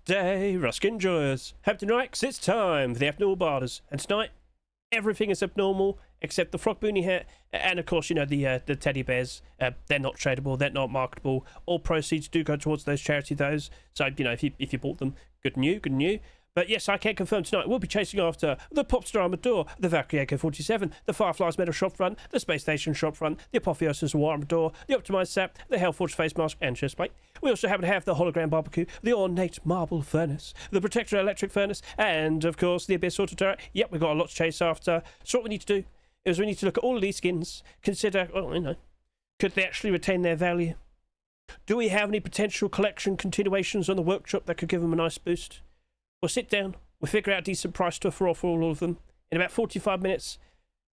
Good day, Ruskin enjoyers. Hope tonight, 'cause it's time for the abnormal barters. And tonight, everything is abnormal except the frog boonie hat and, of course, you know, the teddy bears. They're not tradable, they're not marketable. All proceeds do go towards those charity those. So, you know, if you bought them, good and new. But yes, I can confirm tonight we'll be chasing after the Popstar Armored Door, the Valkyrie AK47, the Fireflies Metal Shopfront, the Space Station Shopfront, the Apotheosis War Armored Door, the Optimized Sap, the Hellforged Face Mask and Chestplate. We also happen to have the Hologram BBQ, the Ornate Marble Furnace, the Protector Electric Furnace, and of course the Abyss Auto Turret. Yep, we've got a lot to chase after. So what we need to do is we need to look at all of these skins, consider, well, you know, could they actually retain their value? Do we have any potential collection continuations on the workshop that could give them a nice boost? We'll sit down, we'll figure out a decent price to offer all of them. In about 45 minutes,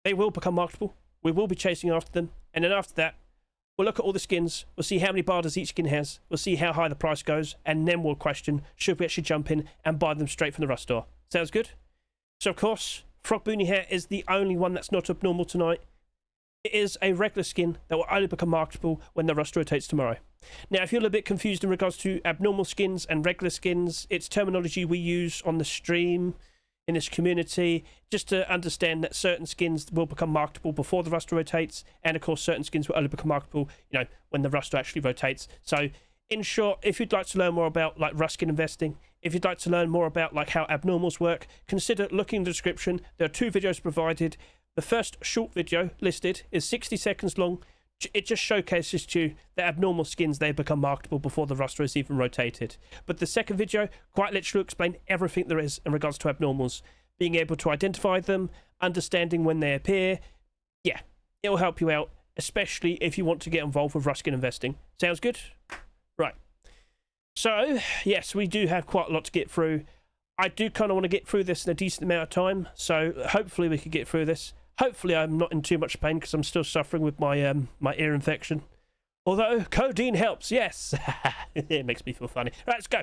they will become marketable. We will be chasing after them. And then after that, we'll look at all the skins. We'll see how many barders each skin has. We'll see how high the price goes. And then we'll question, should we actually jump in and buy them straight from the rust store? Sounds good? So, of course, Frog Boonie Hair is the only one that's not abnormal tonight. It is a regular skin that will only become marketable when the rust rotates tomorrow. Now, if you're a little bit confused in regards to abnormal skins and regular skins, it's terminology we use on the stream in this community, just to understand that certain skins will become marketable before the rust rotates, and of course certain skins will only become marketable, you know, when the rust actually rotates. So, in short, if you'd like to learn more about like rust skin investing, if you'd like to learn more about like how abnormals work, consider looking in the description. There are 2 videos provided. The first short video listed is 60 seconds long. It just showcases to you that abnormal skins, they become marketable before the roster is even rotated. But the second video quite literally explains everything there is in regards to abnormals. Being able to identify them, understanding when they appear. Yeah, it will help you out, especially if you want to get involved with Ruskin investing. Sounds good? Right. So, yes, we do have quite a lot to get through. I do kind of want to get through this in a decent amount of time, so hopefully we can get through this. Hopefully I'm not in too much pain because I'm still suffering with my my ear infection. Although codeine helps, yes. It makes me feel funny. Right, let's go.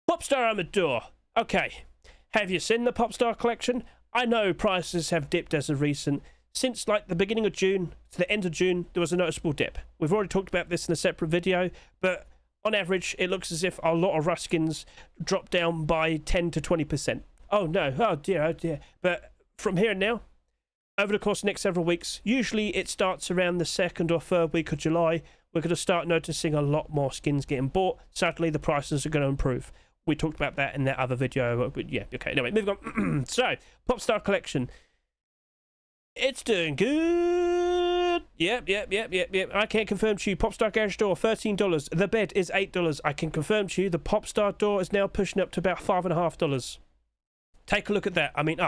Popstar Armored Door. Okay. Have you seen the Popstar collection? I know prices have dipped as of recent. Since like the beginning of June to the end of June, there was a noticeable dip. We've already talked about this in a separate video, but on average, it looks as if a lot of rust skins dropped down by 10 to 20%. Oh no, oh dear. But from here and now, over the course of the next several weeks, usually it starts around the 2nd or 3rd week of July, we're going to start noticing a lot more skins getting bought. Sadly, the prices are going to improve. We talked about that in that other video, but yeah, okay. Anyway, moving on. So, Popstar Collection. It's doing good. Yep. I can confirm to you, Popstar Garage Door, $13. The bed is $8. I can confirm to you, the Popstar Door is now pushing up to about $5.50. Take a look at that. I mean,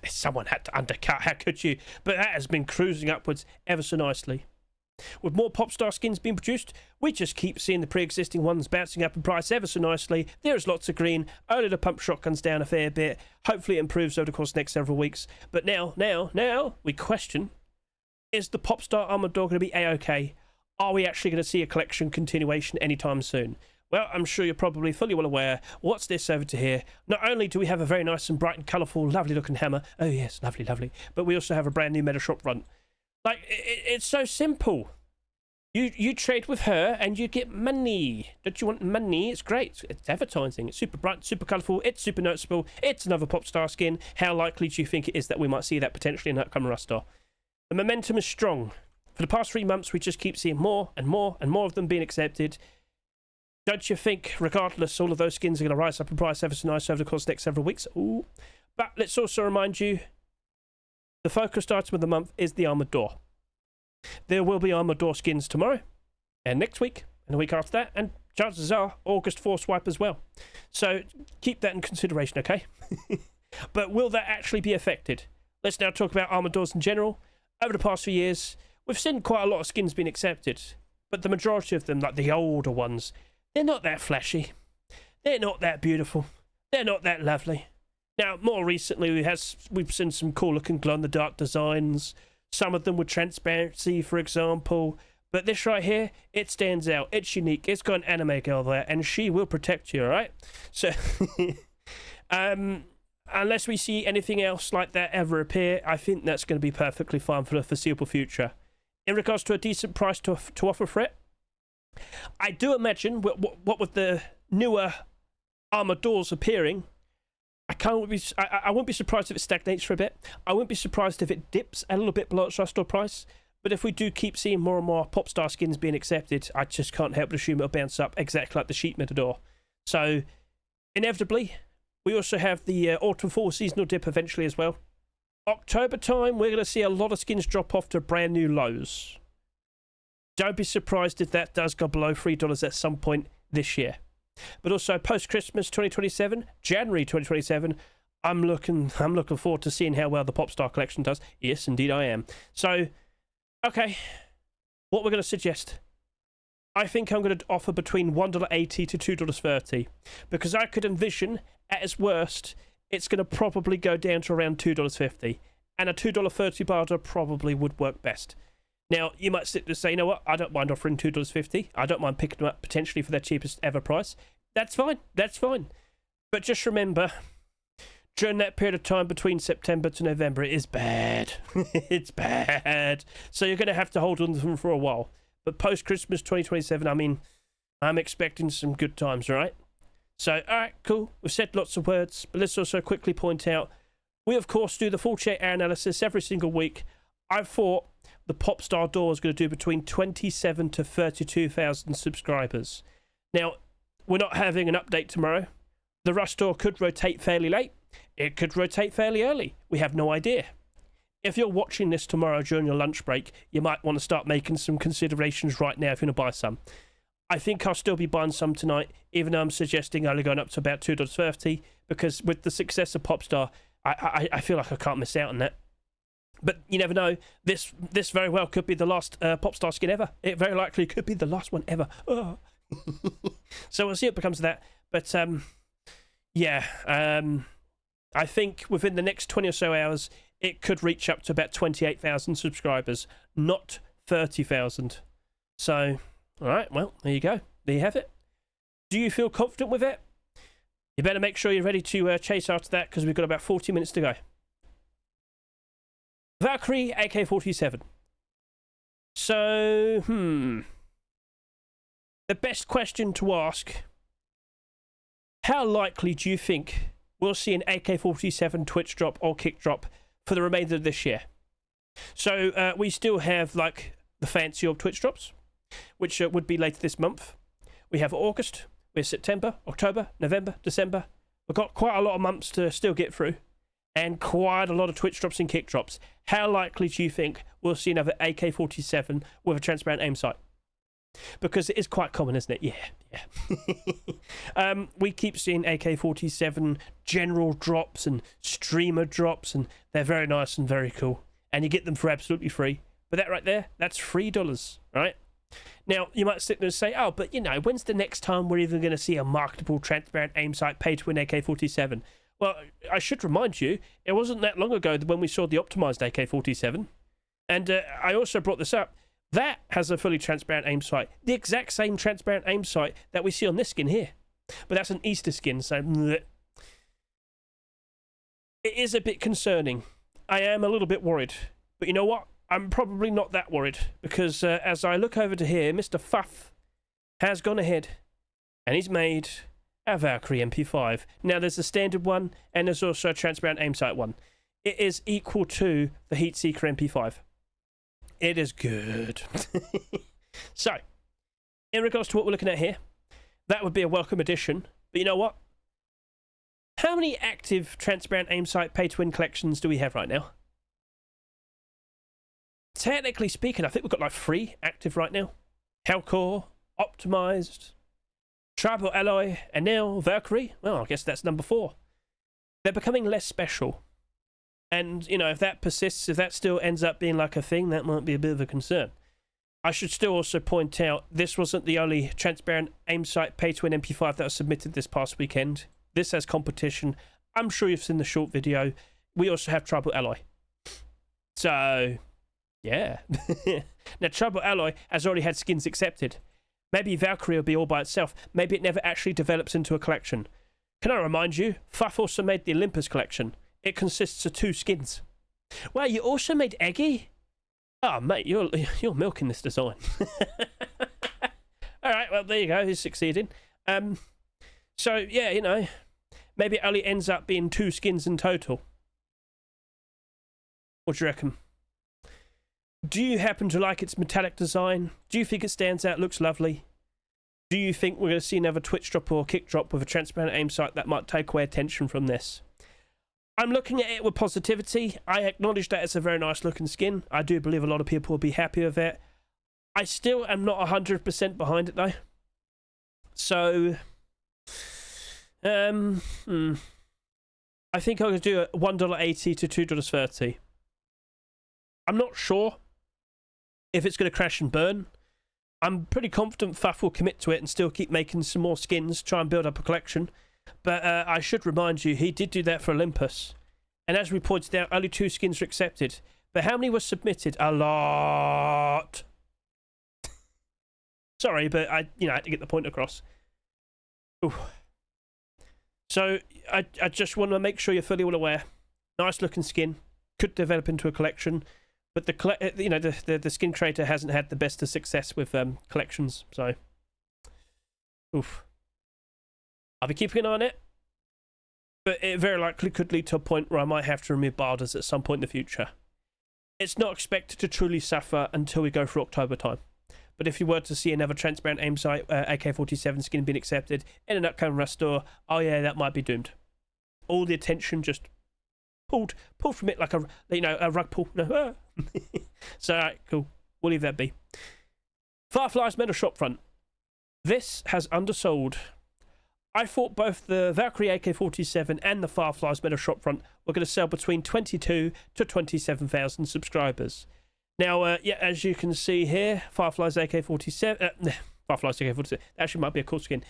someone had to undercut. How could you? But that has been cruising upwards ever so nicely. With more Popstar skins being produced, we just keep seeing the pre-existing ones bouncing up in price ever so nicely. There is lots of green. Only the pump shotgun's down a fair bit. Hopefully it improves over the course of the next several weeks. But now, we question, is the Popstar Armored Door going to be A-OK? Are we actually going to see a collection continuation anytime soon? Well, I'm sure you're probably fully well aware. What's this over to here? Not only do we have a very nice and bright and colourful, lovely looking hammer. Oh yes, lovely. But we also have a brand new Metal Shopfront. Like, it's so simple. You trade with her and you get money. Don't you want money? It's great. It's advertising. It's super bright, super colourful. It's super noticeable. It's another Popstar skin. How likely do you think it is that we might see that potentially in the upcoming rust store? The momentum is strong. For the past 3 months, we just keep seeing more and more of them being accepted. Don't you think, regardless, all of those skins are going to rise up in price ever so nice over the course of the next several weeks? Ooh. But let's also remind you, the focused item of the month is the Armored Door. There will be Armored Door skins tomorrow, and next week, and the week after that, and chances are August 4 swipe as well. So keep that in consideration, okay? But will that actually be affected? Let's now talk about Armored Doors in general. Over the past few years, we've seen quite a lot of skins being accepted, but the majority of them, like the older ones, they're not that flashy. They're not that beautiful. They're not that lovely. Now, more recently, we've seen some cool-looking glow-in-the-dark designs. Some of them with transparency, for example. But this right here, it stands out. It's unique. It's got an anime girl there, and she will protect you, all right? So, unless we see anything else like that ever appear, I think that's going to be perfectly fine for the foreseeable future. In regards to a decent price to offer for it, I do imagine, what with the newer armor doors appearing, I wouldn't be surprised if it stagnates for a bit. I wouldn't be surprised if it dips a little bit below its restore price. But if we do keep seeing more and more Popstar skins being accepted, I just can't help but assume it'll bounce up exactly like the Sheep Matador. So, inevitably, we also have the Autumn-Fall seasonal dip eventually as well. October time, we're going to see a lot of skins drop off to brand new lows. Don't be surprised if that does go below $3 at some point this year. But also post-Christmas 2027, January 2027, I'm looking forward to seeing how well the Popstar collection does. Yes, indeed I am. So, okay, what we're going to suggest. I think I'm going to offer between $1.80 to $2.30 because I could envision, at its worst, it's going to probably go down to around $2.50, and a $2.30 barter probably would work best. Now, you might sit there and say, you know what, I don't mind offering $2.50. I don't mind picking them up potentially for their cheapest ever price. That's fine. That's fine. But just remember, during that period of time between September to November, it is bad. It's bad. So you're going to have to hold on to them for a while. But post-Christmas 2027, I mean, I'm expecting some good times, right? So, all right, cool. We've said lots of words, but let's also quickly point out, we, of course, do the 48-hour analysis every single week. I thought the Popstar door is going to do between 27 to 32,000 subscribers. Now, we're not having an update tomorrow. The Rush door could rotate fairly late. It could rotate fairly early. We have no idea. If you're watching this tomorrow during your lunch break, you might want to start making some considerations right now if you're going to buy some. I think I'll still be buying some tonight, even though I'm suggesting only going up to about $2.30, because with the success of Popstar, I feel like I can't miss out on that. But you never know. This very well could be the last Popstar skin ever. It very likely could be the last one ever. Oh. So we'll see what becomes of that. But yeah, I think within the next 20 or so hours, it could reach up to about 28,000 subscribers, not 30,000. So, all right, well, there you go. There you have it. Do you feel confident with it? You better make sure you're ready to chase after that, because we've got about 40 minutes to go. Valkyrie AK47. So, the best question to ask, how likely do you think we'll see an AK47 Twitch drop or kick drop for the remainder of this year? So we still have like the fancy orb Twitch drops, which would be later this month. We have August, we have September, October, November, December. We've got quite a lot of months to still get through, and quite a lot of Twitch drops and kick drops. How likely do you think we'll see another AK47 with a transparent aim sight? Because it is quite common, isn't it? Yeah. We keep seeing AK47 general drops and streamer drops, and they're very nice and very cool. And you get them for absolutely free. But that right there, that's $3, right? Now, you might sit there and say, oh, but you know, when's the next time we're even going to see a marketable transparent aim sight paid to an AK47? Well, I should remind you, it wasn't that long ago when we saw the optimized AK47. And I also brought this up. That has a fully transparent aim sight. The exact same transparent aim sight that we see on this skin here. But that's an Easter skin, so bleh. It is a bit concerning. I am a little bit worried. But you know what? I'm probably not that worried. Because as I look over to here, Mr. Fuff has gone ahead and he's made a Valkyrie MP5. Now, there's a standard one and there's also a transparent aim sight one. It is equal to the Heatseeker MP5. It is good. So, in regards to what we're looking at here, that would be a welcome addition. But you know what? How many active transparent aim sight pay-to-win collections do we have right now? Technically speaking, I think we've got like 3 active right now. Hellcore, Optimized, Tribal Alloy, and now Valkyrie. Well, I guess that's number 4. They're becoming less special. And, you know, if that persists, if that still ends up being like a thing, that might be a bit of a concern. I should still also point out, this wasn't the only transparent aim sight pay-to-win MP5 that was submitted this past weekend. This has competition. I'm sure you've seen the short video. We also have Tribal Alloy. So, yeah. Now, Tribal Alloy has already had skins accepted. Maybe Valkyrie will be all by itself. Maybe it never actually develops into a collection. Can I remind you, Fuff also made the Olympus collection. It consists of 2 skins. Well, you also made Eggy? Oh, mate, you're milking this design. All right, well, there you go. He's succeeding. So yeah, you know, maybe it only ends up being 2 skins in total. What do you reckon? Do you happen to like its metallic design? Do you think it stands out, looks lovely? Do you think we're going to see another Twitch drop or kick drop with a transparent aim sight that might take away attention from this? I'm looking at it with positivity. I acknowledge that it's a very nice looking skin. I do believe a lot of people will be happy with it. I still am not 100% behind it though. So, I think I'm going to do a $1.80 to $2.30. I'm not sure if it's going to crash and burn. I'm pretty confident Fuff will commit to it and still keep making some more skins, try and build up a collection. But I should remind you, he did do that for Olympus. And as we pointed out, only 2 skins were accepted. But how many were submitted? A lot. Sorry, but I had to get the point across. Ooh. So I just want to make sure you're fully well aware. Nice looking skin. Could develop into a collection. But the skin creator hasn't had the best of success with collections, so oof. I'll be keeping an eye on it, but it very likely could lead to a point where I might have to remove barders at some point in the future. It's not expected to truly suffer until we go through October time. But if you were to see another transparent aim sight AK47 skin being accepted in an upcoming restore, oh yeah, that might be doomed. All the attention just pulled from it like a rug pull. No. So alright, cool. We'll leave that be. Fireflies metal shopfront. This has undersold. I thought both the Valkyrie AK47 and the Fireflies metal shopfront were going to sell between 22 to 27,000 subscribers. Now, yeah, as you can see here, Fireflies AK47. Fireflies AK47. Actually, might be a cool skin.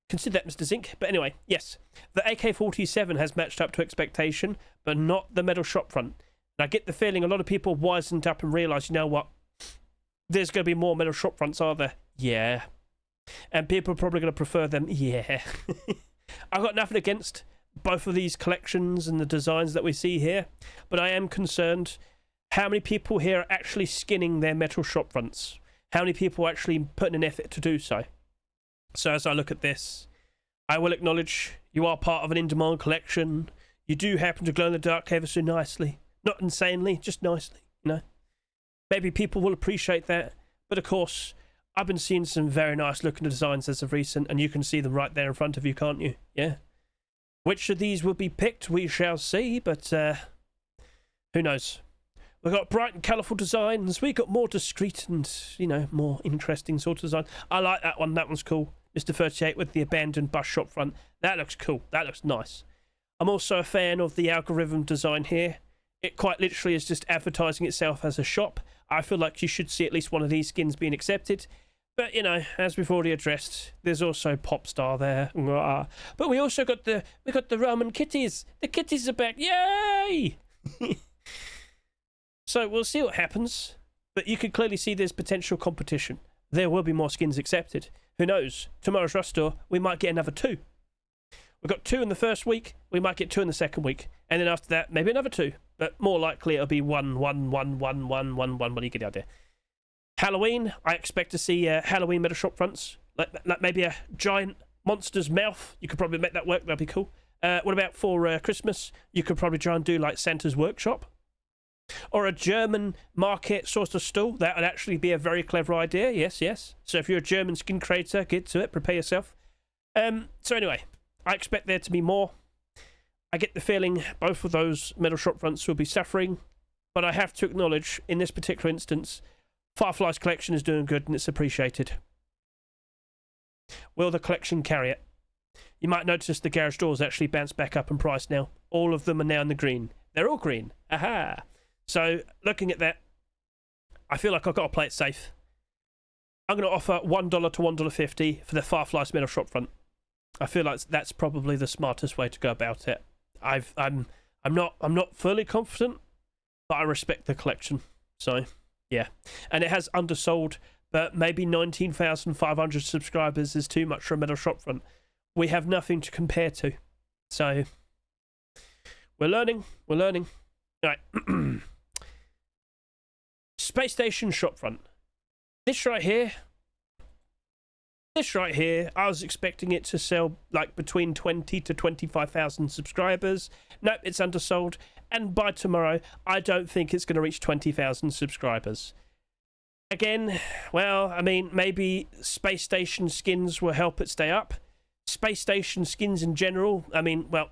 Consider that, Mr. Zinc. But anyway, yes, the AK47 has matched up to expectation, but not the metal shopfront. And I get the feeling a lot of people wisened up and realised, you know what? There's going to be more metal shopfronts, are there? Yeah. And people are probably going to prefer them. Yeah. I've got nothing against both of these collections and the designs that we see here, but I am concerned how many people here are actually skinning their metal shopfronts. How many people are actually putting an effort to do so? So as I look at this, I will acknowledge you are part of an in-demand collection. You do happen to glow in the dark ever so nicely. Not insanely, just nicely, you know. Maybe people will appreciate that. But of course, I've been seeing some very nice looking designs as of recent, and you can see them right there in front of you, can't you? Yeah. Which of these will be picked, we shall see, but who knows. We've got bright and colourful designs. We've got more discreet and, you know, more interesting sort of design. I like that one. That one's cool. Mr. 38 with the abandoned bus shop front. That looks cool. That looks nice. I'm also a fan of the algorithm design here. It quite literally is just advertising itself as a shop. I feel like you should see at least one of these skins being accepted. But, you know, as we've already addressed, there's also Popstar there. But we also got the Roman kitties. The kitties are back. Yay! So we'll see what happens. But you can clearly see there's potential competition. There will be more skins accepted. Who knows? Tomorrow's Rush Store, we might get another 2. We've got 2 in the first week. We might get 2 in the second week. And then after that, maybe another 2. But more likely it'll be 1, 1, 1, 1, 1, 1, 1. What do you get the idea? Halloween, I expect to see Halloween metal shop fronts. Like maybe a giant monster's mouth. You could probably make that work. That'd be cool. What about for Christmas? You could probably try and do like Santa's workshop. Or a German market sort of stall. That would actually be a very clever idea. Yes, yes. So if you're a German skin creator, get to it. Prepare yourself. So anyway, I expect there to be more. I get the feeling both of those metal shop fronts will be suffering. But I have to acknowledge, in this particular instance, Fireflies collection is doing good and it's appreciated. Will the collection carry it? You might notice the garage doors actually bounced back up in price now. All of them are now in the green. They're all green. Aha! So, looking at that, I feel like I've got to play it safe. I'm going to offer $1 to $1.50 for the Fireflies metal shop front. I feel like that's probably the smartest way to go about it. I'm not fully confident, but I respect the collection. So, yeah. And it has undersold, but maybe 19,500 subscribers is too much for a metal shop front. We have nothing to compare to. So, we're learning. We're learning. All right. Space Station shopfront. This right here, This right here, I was expecting it to sell like between 20 to 25,000 subscribers. Nope, it's undersold. And by tomorrow, I don't think it's going to reach 20,000 subscribers. Again, well, I mean, maybe Space Station skins will help it stay up. Space Station skins in general, I mean, well,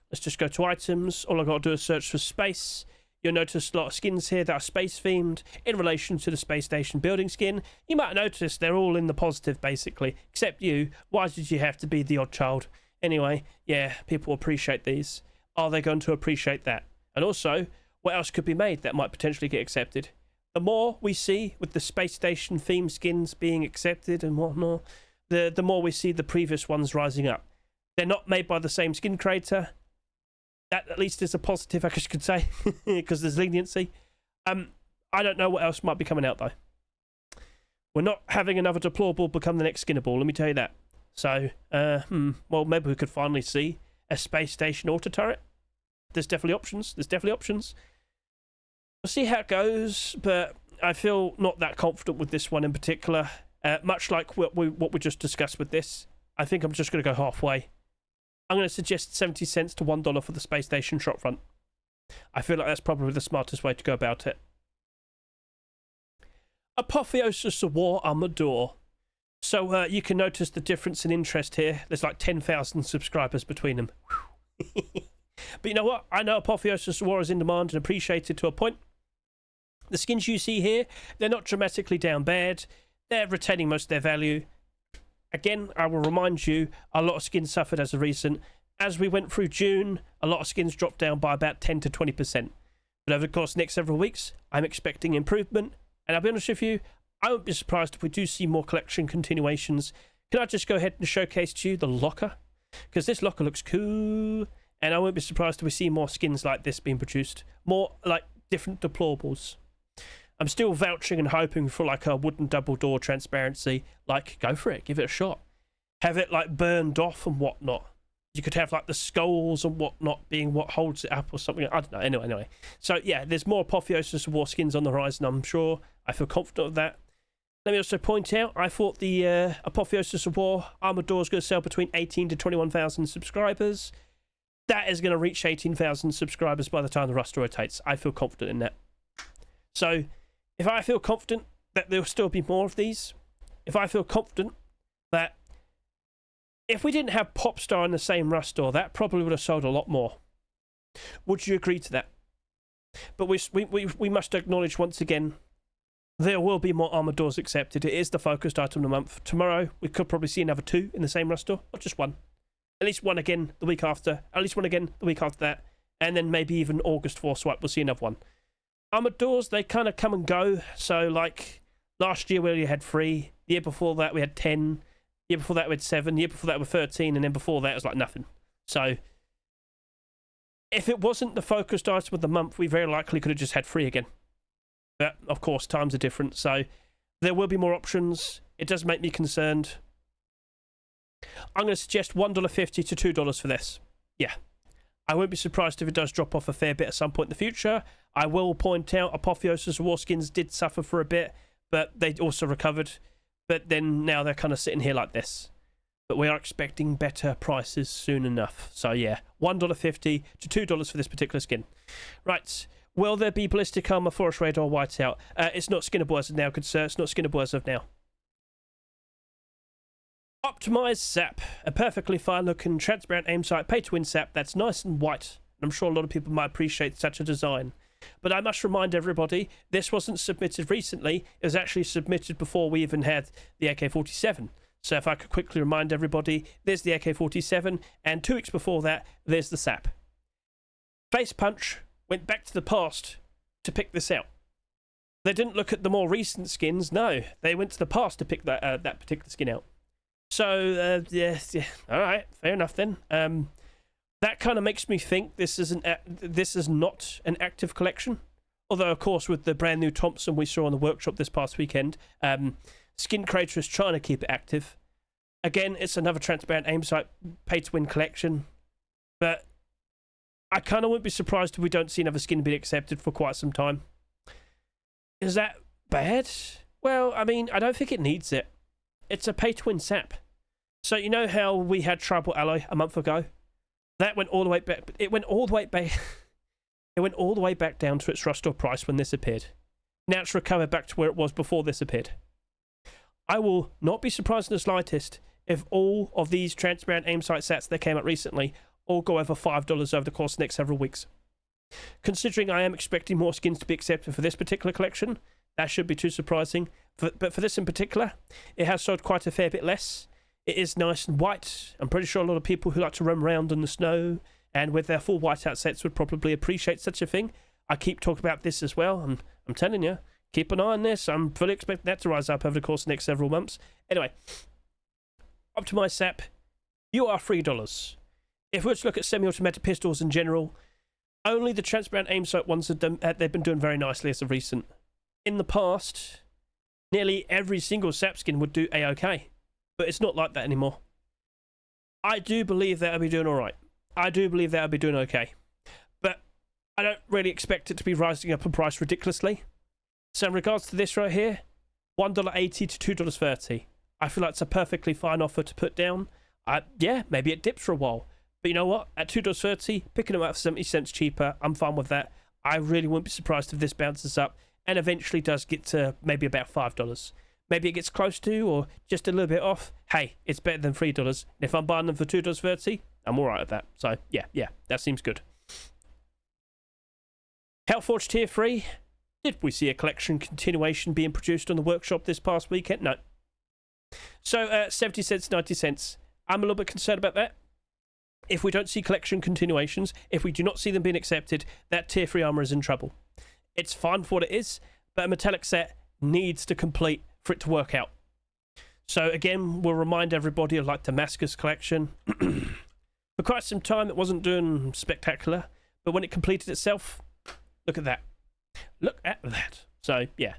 let's just go to items. All I've got to do is search for space. You'll notice a lot of skins here that are space themed in relation to the Space Station building skin. You might notice they're all in the positive, basically, except you. Why did you have to be the odd child? Anyway, yeah, people appreciate these. Are they going to appreciate that? And also, what else could be made that might potentially get accepted? The more we see with the Space Station theme skins being accepted and whatnot, the more we see the previous ones rising up. They're not made by the same skin creator. That at least is a positive, I guess you could say, because there's leniency. I don't know what else might be coming out, though. We're not having another deplorable become the next skinnable, let me tell you that. So, well, maybe we could finally see a Space Station auto turret. There's definitely options. We'll see how it goes, but I feel not that confident with this one in particular. Much like what we just discussed with this, I think I'm just going to go halfway. I'm going to suggest 70 cents to $1 for the Space Station Shopfront. I feel like that's probably the smartest way to go about it. Apotheosis of War Armored Door. So you can notice the difference in interest here. There's like 10,000 subscribers between them. But you know what? I know Apotheosis of War is in demand and appreciated to a point. The skins you see here, they're not dramatically down bad. They're retaining most of their value. Again, I will remind you, a lot of skins suffered as of recent. As we went through June, a lot of skins dropped down by about 10 to 20%. But over the course of the next several weeks, I'm expecting improvement. And I'll be honest with you, I won't be surprised if we do see more collection continuations. Can I just go ahead and showcase to you the locker? Because this locker looks cool. And I won't be surprised if we see more skins like this being produced. More like different deplorables. I'm still vouching and hoping for like a wooden double door transparency. Like, go for it, give it a shot. Have it like burned off and whatnot. You could have like the skulls and whatnot being what holds it up or something. I don't know. Anyway. So yeah, there's more Apotheosis of War skins on the horizon, I'm sure. I feel confident of that. Let me also point out, I thought the Apotheosis of War Armored Door is going to sell between 18 to 21,000 subscribers. That is going to reach 18,000 subscribers by the time the roster rotates. I feel confident in that. So, if I feel confident that there will still be more of these, if I feel confident that if we didn't have Popstar in the same roster, that probably would have sold a lot more. Would you agree to that? But we must acknowledge once again, there will be more Armored Doors accepted. It is the focused item of the month. Tomorrow, we could probably see another 2 in the same roster, or just 1. At least 1 again the week after, at least 1 again the week after that, and then maybe even August 4 swipe, we'll see another 1. Armored Doors, they kind of come and go. So, like, last year we only had 3. The year before that we had 10. The year before that we had 7. The year before that we had 13. And then before that it was like nothing. So, if it wasn't the focused item of the month, we very likely could have just had 3 again. But, of course, times are different. So, there will be more options. It does make me concerned. I'm going to suggest $1.50 to $2 for this. Yeah. I won't be surprised if it does drop off a fair bit at some point in the future. I will point out Apotheosis of War skins did suffer for a bit, but they also recovered. But then now they're kind of sitting here like this. But we are expecting better prices soon enough. So yeah, $1.50 to $2 for this particular skin. Right, will there be Ballistic Armor, Forest Radar, Whiteout? It's not skinnable as of now, good sir. It's not skinnable as of now. Optimized sap, a perfectly fine looking transparent aim sight pay to win sap that's nice and white. I'm sure a lot of people might appreciate such a design. But I must remind everybody, this wasn't submitted recently, it was actually submitted before we even had the AK47. So if I could quickly remind everybody, there's the AK47, and 2 weeks before that, there's the sap. Face Punch went back to the past to pick this out. They didn't look at the more recent skins, no. They went to the past to pick that particular skin out. So, yeah, alright, fair enough then. That kind of makes me think this is not an active collection. Although, of course, with the brand new Thompson we saw on the workshop this past weekend, Skin Creator is trying to keep it active. Again, it's another transparent aim sight pay-to-win collection. But I kind of wouldn't be surprised if we don't see another skin being accepted for quite some time. Is that bad? Well, I mean, I don't think it needs it. It's a pay-to-win sap. So you know how we had Tribal Alloy a month ago? That went all the way back. It went all the way back. It went all the way back down to its restore price when this appeared. Now it's recovered back to where it was before this appeared. I will not be surprised in the slightest if all of these transparent aim sight sets that came out recently all go over $5 over the course of the next several weeks. Considering I am expecting more skins to be accepted for this particular collection, that shouldn't be too surprising. But for this in particular, it has sold quite a fair bit less. It is nice and white. I'm pretty sure a lot of people who like to roam around in the snow and with their full whiteout sets would probably appreciate such a thing. I keep talking about this as well, and I'm telling you, keep an eye on this. I'm fully expecting that to rise up over the course of the next several months. Anyway, optimized sap, you are $3. If we were to look at semi-automatic pistols in general, only the transparent aim sight ones they've been doing very nicely as of recent. In the past, nearly every single sap skin would do a-okay, but it's not like that anymore. I do believe that I'll be doing alright. I do believe that I'll be doing okay. But I don't really expect it to be rising up in price ridiculously. So in regards to this right here, $1.80 to $2.30. I feel like it's a perfectly fine offer to put down. Yeah, maybe it dips for a while. But you know what? At $2.30, picking them up for 70 cents cheaper, I'm fine with that. I really wouldn't be surprised if this bounces up and eventually does get to maybe about $5. Maybe it gets close to or just a little bit off. Hey, it's better than $3. And if I'm buying them for $2.30, I'm alright with that. So, yeah, that seems good. Hellforged Tier 3. Did we see a collection continuation being produced on the workshop this past weekend? No. So, 70 cents, 90 cents. I'm a little bit concerned about that. If we don't see collection continuations, if we do not see them being accepted, that Tier 3 armor is in trouble. It's fine for what it is, but a metallic set needs to complete for it to work out. So again, we'll remind everybody of like Damascus collection. For quite some time, it wasn't doing spectacular, but when it completed itself, look at that. Look at that. So yeah,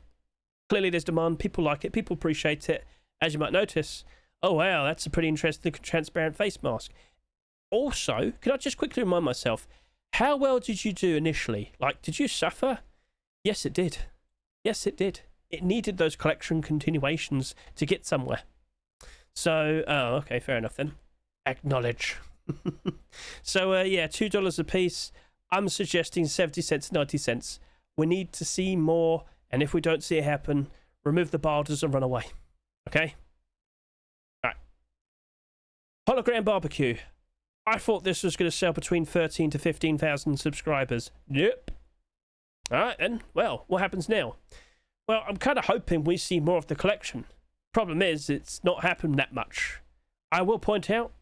clearly there's demand. People like it. People appreciate it. As you might notice, oh wow, that's a pretty interesting transparent face mask. Also, can I just quickly remind myself, how well did you do initially? Like, did you suffer? Yes, it did. Yes, it did. It needed those collection continuations to get somewhere. So, oh, okay, fair enough then. Acknowledge. So, yeah, $2 a piece. I'm suggesting 70 cents, 90 cents. We need to see more, and if we don't see it happen, remove the borders and run away. Okay? Alright. Hologram BBQ. I thought this was going to sell between 13 to 15,000 subscribers. Yep. Alright then. Well, what happens now? Well, I'm kind of hoping we see more of the collection. Problem is, it's not happened that much. I will point out,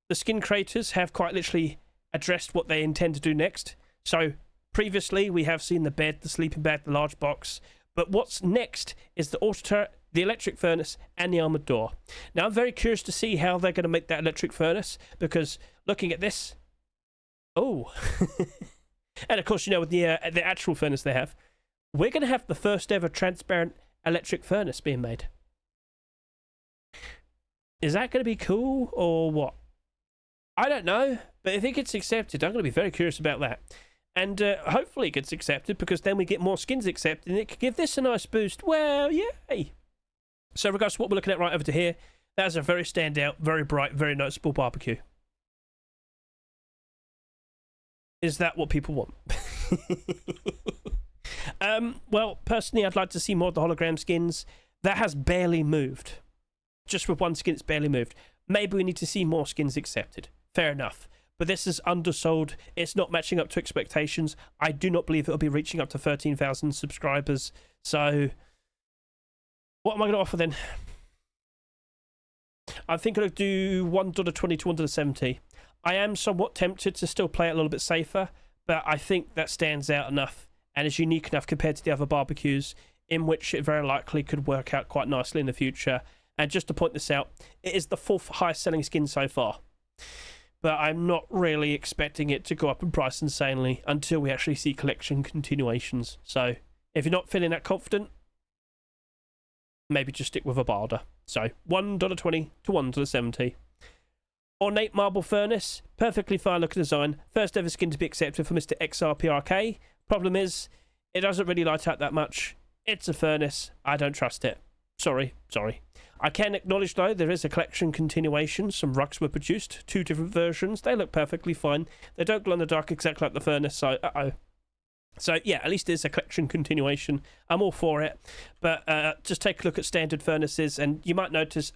the skin creators have quite literally addressed what they intend to do next. So, previously, we have seen the bed, the sleeping bag, the large box. But what's next is the auto turret, the electric furnace, and the armored door. Now, I'm very curious to see how they're going to make that electric furnace, because looking at this... Oh. And of course, you know, with the actual furnace they have, we're going to have the first ever transparent electric furnace being made. Is that going to be cool, or what? I don't know, but if it gets accepted, I'm going to be very curious about that. And hopefully it gets accepted, because then we get more skins accepted, and it could give this a nice boost. Well, yay! So regards to what we're looking at right over to here, that is a very standout, very bright, very noticeable barbecue. Is that what people want? Well, personally, I'd like to see more of the hologram skins. That has barely moved. Just with one skin, it's barely moved. Maybe we need to see more skins accepted. Fair enough. But this is undersold. It's not matching up to expectations. I do not believe it'll be reaching up to 13,000 subscribers. So, what am I going to offer then? I think I'll do $1.20 to $1.70. I am somewhat tempted to still play it a little bit safer, but I think that stands out enough and is unique enough compared to the other barbecues, in which it very likely could work out quite nicely in the future. And just to point this out, it is the 4th highest selling skin so far. But I'm not really expecting it to go up in price insanely until we actually see collection continuations. So if you're not feeling that confident, maybe just stick with a barter. So $1.20 to $1.70. Ornate marble furnace, perfectly fine looking design. First ever skin to be accepted for Mr. XRPRK. Problem is, it doesn't really light up that much. It's a furnace. I don't trust it. Sorry. I can acknowledge, though, there is a collection continuation. Some rugs were produced, 2 different versions. They look perfectly fine. They don't glow in the dark exactly like the furnace, so So, yeah, at least there's a collection continuation. I'm all for it. But just take a look at standard furnaces, and you might notice,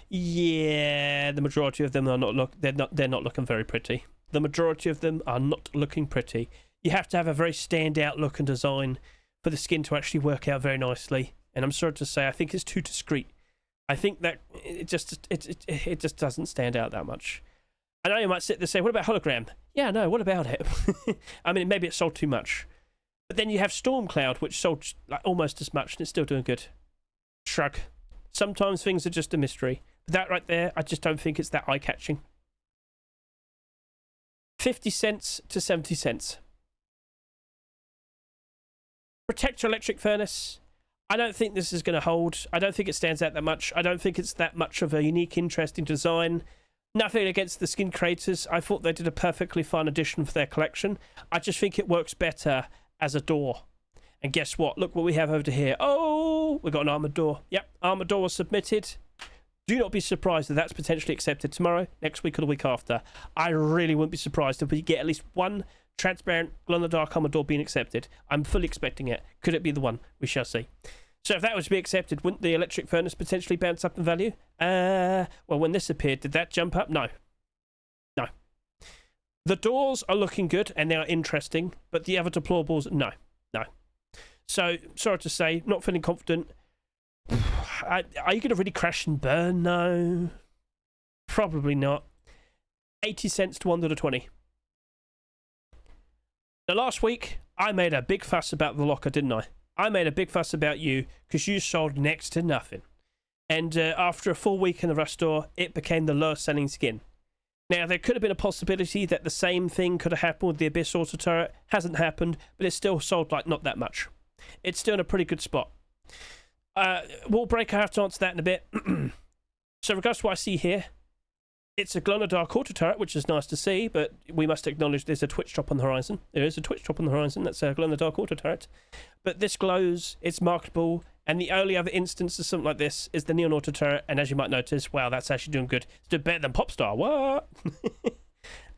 yeah, the majority of them are they're not looking very pretty. The majority of them are not looking pretty. You have to have a very standout look and design for the skin to actually work out very nicely. And I'm sorry to say, I think it's too discreet. I think that it just doesn't stand out that much. I know you might sit there and say, what about Hologram? Yeah, no, what about it? I mean, maybe it sold too much. But then you have Stormcloud, which sold like almost as much, and it's still doing good. Shrug. Sometimes things are just a mystery. But that right there, I just don't think it's that eye-catching. 50 cents to 70 cents. Protect your electric furnace. I don't think this is going to hold. I don't think it stands out that much. I don't think it's that much of a unique, interesting design. Nothing against the skin creators. I thought they did a perfectly fine addition for their collection. I just think it works better as a door. And guess what? Look what we have over here. Oh, we've got an armored door. Yep, armored door was submitted. Do not be surprised if that's potentially accepted tomorrow, next week, or the week after. I really wouldn't be surprised if we get at least one transparent glow-in-the-dark armored door being accepted. I'm fully expecting it. Could it be the one? We shall see. So if that was to be accepted, wouldn't the electric furnace potentially bounce up in value? Well, when this appeared, did that jump up? No. No. The doors are looking good, and they are interesting, but the other deplorables, no. No. So, sorry to say, not feeling confident. Are you going to really crash and burn? No. Probably not. 80 cents to $1.20. Now, last week, I made a big fuss about the locker, didn't I? I made a big fuss about you because you sold next to nothing. And after a full week in the rush store, it became the lowest selling skin. Now, there could have been a possibility that the same thing could have happened with the Abyss Auto Turret. Hasn't happened, but it's still sold like not that much. It's still in a pretty good spot. Wall break, I have to answer that in a bit. So, regards to what I see here, it's a glow-in-the-dark auto turret, which is nice to see, but we must acknowledge there's a twitch drop on the horizon. There is a twitch drop on the horizon. That's a glow-in-the-dark auto turret. But this glows, it's marketable, and the only other instance of something like this is the neon auto turret, and as you might notice, wow, that's actually doing good. It's doing better than Popstar. What?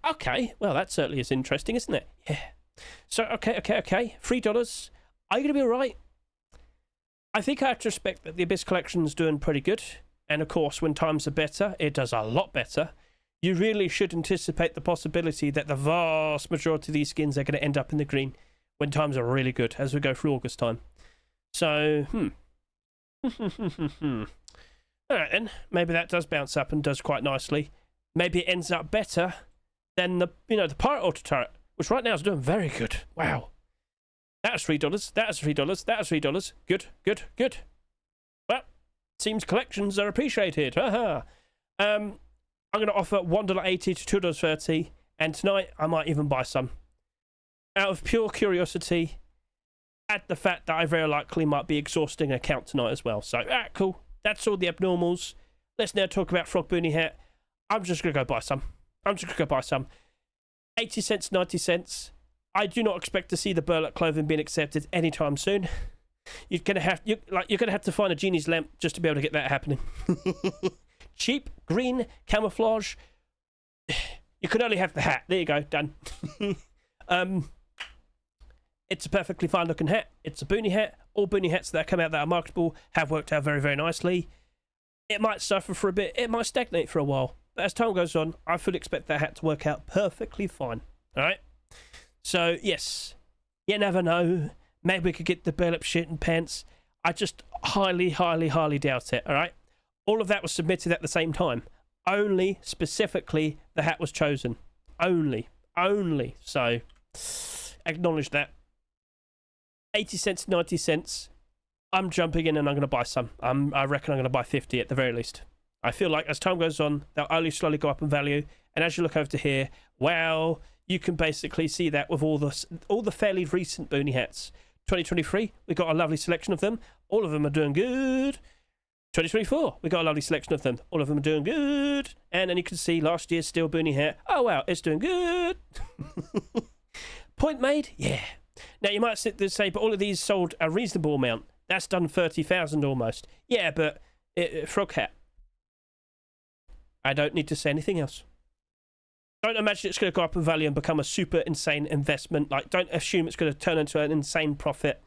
Okay, well, that certainly is interesting, isn't it? Yeah. So, okay. $3. Are you going to be all right? I think I have to respect that the Abyss collection is doing pretty good. And of course, when times are better, it does a lot better. You really should anticipate the possibility that the vast majority of these skins are going to end up in the green when times are really good as we go through August time. So, Alright then, maybe that does bounce up and does quite nicely. Maybe it ends up better than the Pirate Auto Turret, which right now is doing very good. Wow. That's $3. That's $3. That's $3. Good. Well, seems collections are appreciated. I'm going to offer $1.80 to $2.30, and tonight I might even buy some. Out of pure curiosity, add the fact that I very likely might be exhausting an account tonight as well. So, cool. That's all the abnormals. Let's now talk about Frog Boonie Hat. I'm just going to go buy some. 80 cents, 90 cents. I do not expect to see the burlap clothing being accepted anytime soon. You're gonna have to find a genie's lamp just to be able to get that happening. Cheap green camouflage. You could only have the hat. There you go, done. It's a perfectly fine looking hat. It's a boonie hat. All boonie hats that come out that are marketable have worked out very, very nicely. It might suffer for a bit. It might stagnate for a while. But as time goes on, I fully expect that hat to work out perfectly fine. All right. So yes, you never know. Maybe we could get the burlap shit and pants. I just highly doubt it, all right? All of that was submitted at the same time. Only, specifically, the hat was chosen. Only. So, acknowledge that. 80 cents, 90 cents. I'm jumping in and I'm going to buy some. I reckon I'm going to buy 50 at the very least. I feel like as time goes on, they'll only slowly go up in value. And as you look over to here, wow, you can basically see that with all the fairly recent boonie hats. 2023, we got a lovely selection of them. All of them are doing good. 2024, we got a lovely selection of them. All of them are doing good. And then you can see last year's steel boonie hat. Oh, wow, it's doing good. Point made? Yeah. Now, you might sit there and say, but all of these sold a reasonable amount. That's done 30,000 almost. Yeah, but Frog hat. I don't need to say anything else. Don't imagine it's going to go up in value and become a super insane investment. Like, don't assume it's going to turn into an insane profit.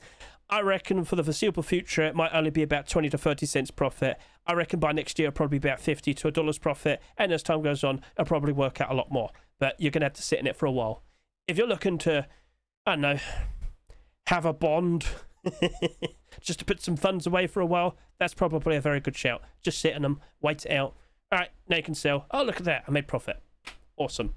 I reckon for the foreseeable future, it might only be about 20 to 30 cents profit. I reckon by next year, it'll probably be about 50 to $1 profit. And as time goes on, it'll probably work out a lot more. But you're going to have to sit in it for a while. If you're looking to, I don't know, have a bond, just to put some funds away for a while, that's probably a very good shout. Just sit in them, wait it out. All right, now you can sell. Oh, look at that. I made profit. Awesome.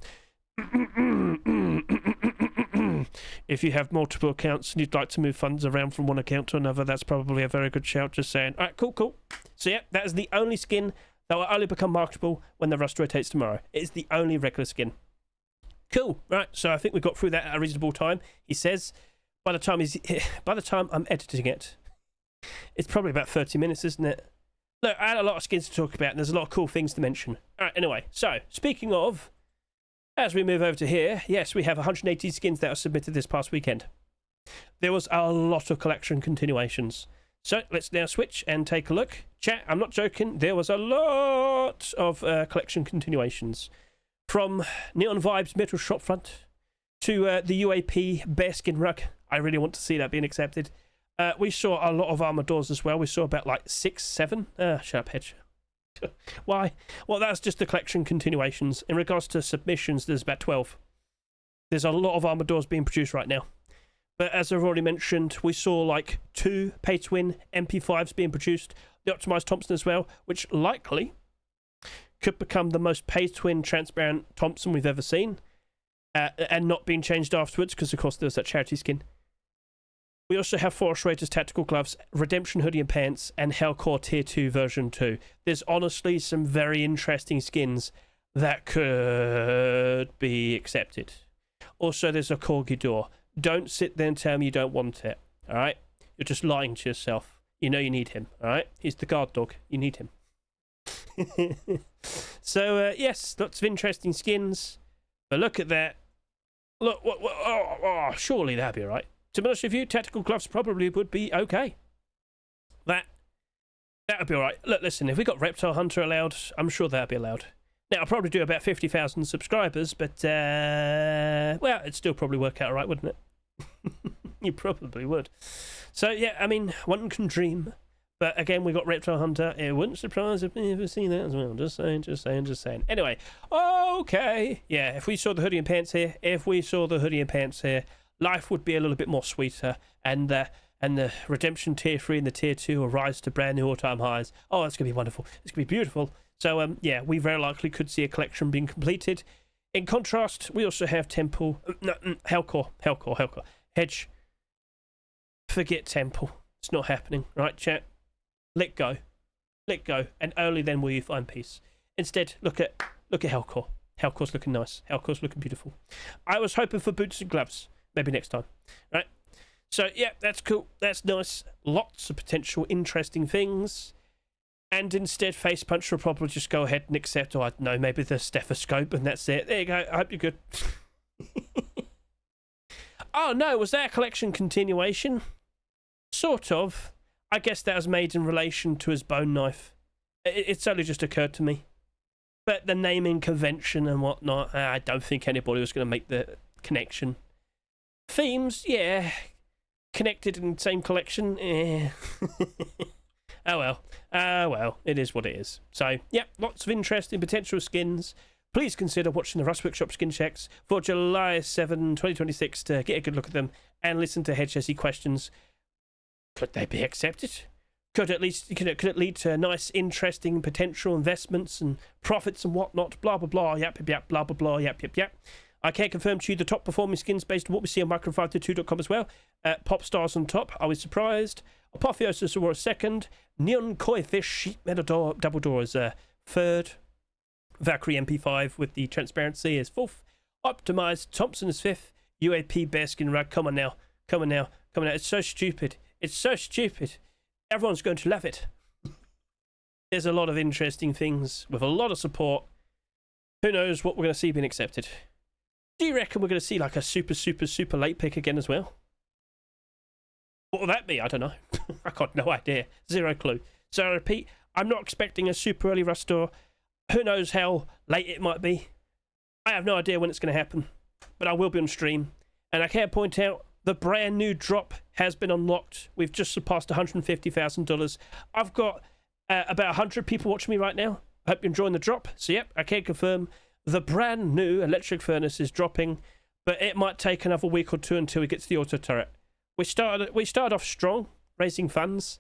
If you have multiple accounts and you'd like to move funds around from one account to another, that's probably a very good shout. Just saying. All right, cool. So yeah, that is the only skin that will only become marketable when the rust rotates tomorrow. It is the only regular skin. Cool. Right. So I think we got through that at a reasonable time. He says by the time I'm editing it, it's probably about 30 minutes, isn't it? Look, I had a lot of skins to talk about, and there's a lot of cool things to mention. All right. Anyway, so speaking of. As we move over to here, yes, we have 180 skins that were submitted this past weekend. There was a lot of collection continuations. So let's now switch and take a look. Chat, I'm not joking, there was a lot of collection continuations. From Neon Vibes Metal Shopfront to the UAP Bearskin Rug. I really want to see that being accepted. We saw a lot of armor doors as well. We saw about like 6, 7. Shut up, Hedge. Why? Well, that's just the collection continuations. In regards to submissions, there's about 12. There's a lot of armor doors being produced right now. But as I've already mentioned, we saw like 2 pay-to-win MP5s being produced. The Optimized Thompson as well, which likely could become the most pay-to-win transparent Thompson we've ever seen. And not being changed afterwards, because of course there's that charity skin. We also have Forest Raiders Tactical Gloves, Redemption Hoodie and Pants, and Hellforged Tier 2 version 2. There's honestly some very interesting skins that could be accepted. Also, there's a Corgi door. Don't sit there and tell me you don't want it, alright? You're just lying to yourself. You know you need him, alright? He's the guard dog. You need him. So, yes, lots of interesting skins. But look at that. Look, surely that'd be alright. To be honest with you, Tactical Gloves probably would be okay. That would be alright. Look, listen, if we got Reptile Hunter allowed, I'm sure that would be allowed. Now, I'll probably do about 50,000 subscribers, but, well, it'd still probably work out alright, wouldn't it? You probably would. So, yeah, I mean, one can dream. But, again, we got Reptile Hunter. It wouldn't surprise if we ever see that as well. Just saying. Anyway, okay. Yeah, if we saw the hoodie and pants here, life would be a little bit more sweeter, and the Redemption Tier 3 and the Tier 2 will rise to brand new all-time highs. Oh, that's going to be wonderful. It's going to be beautiful. So, yeah, we very likely could see a collection being completed. In contrast, we also have Hellcore. Hedge. Forget Temple. It's not happening, right, chat? Let go, and only then will you find peace. Instead, look at Hellcore. Hellcore's looking nice. Hellcore's looking beautiful. I was hoping for boots and gloves. Maybe next time, right? So yeah, that's cool. That's nice. Lots of potential interesting things. And instead, Face Punch will probably just go ahead and accept, or I don't know, maybe the stethoscope, and that's it. There you go. I hope you're good. Oh no, was that a collection continuation? Sort of. I guess that was made in relation to his bone knife. It's only just occurred to me. But the naming convention and whatnot, I don't think anybody was going to make the connection. Themes, yeah. Connected in the same collection, eh. Oh well, it is what it is. So, yeah, lots of interesting potential skins. Please consider watching the Rust Workshop skin checks for July 7, 2026 to get a good look at them and listen to Hedge as he questions. Could they be accepted? Could it lead to nice, interesting potential investments and profits and whatnot? Blah, blah, blah, yap, blah, blah, blah, yap. I can confirm to you the top performing skins based on what we see on micro522.com as well. Popstars on top, are we surprised? Apotheosis were a second. Neon Koi Fish Sheet Metal Double Door is third. Valkyrie MP5 with the transparency is fourth. Optimized Thompson is fifth. UAP Bearskin Rug, come on now. It's so stupid. Everyone's going to love it. There's a lot of interesting things with a lot of support. Who knows what we're going to see being accepted? Do you reckon we're going to see like a super late pick again as well? What will that be? I don't know. I got no idea. Zero clue. So I repeat, I'm not expecting a super early rush store. Who knows how late it might be. I have no idea when it's going to happen, but I will be on stream. And I can point out the brand new drop has been unlocked. We've just surpassed $150,000. I've got about 100 people watching me right now. I hope you're enjoying the drop. So yep, I can confirm the brand new electric furnace is dropping, but it might take another week or two until we get to the auto turret. We started off strong, raising funds.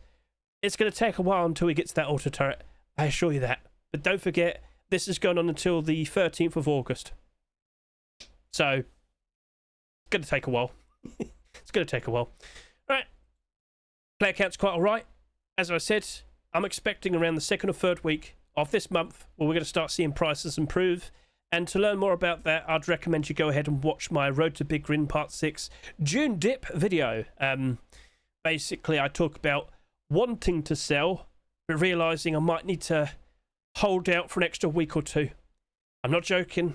It's going to take a while until we get to that auto turret. I assure you that. But don't forget, this is going on until the 13th of August. So, it's going to take a while. It's going to take a while. Alright. Player count's quite alright. As I said, I'm expecting around the second or third week of this month where we're going to start seeing prices improve. And to learn more about that, I'd recommend you go ahead and watch my Road to Big Grin Part 6 June dip video. Basically, I talk about wanting to sell, but realising I might need to hold out for an extra week or two. I'm not joking.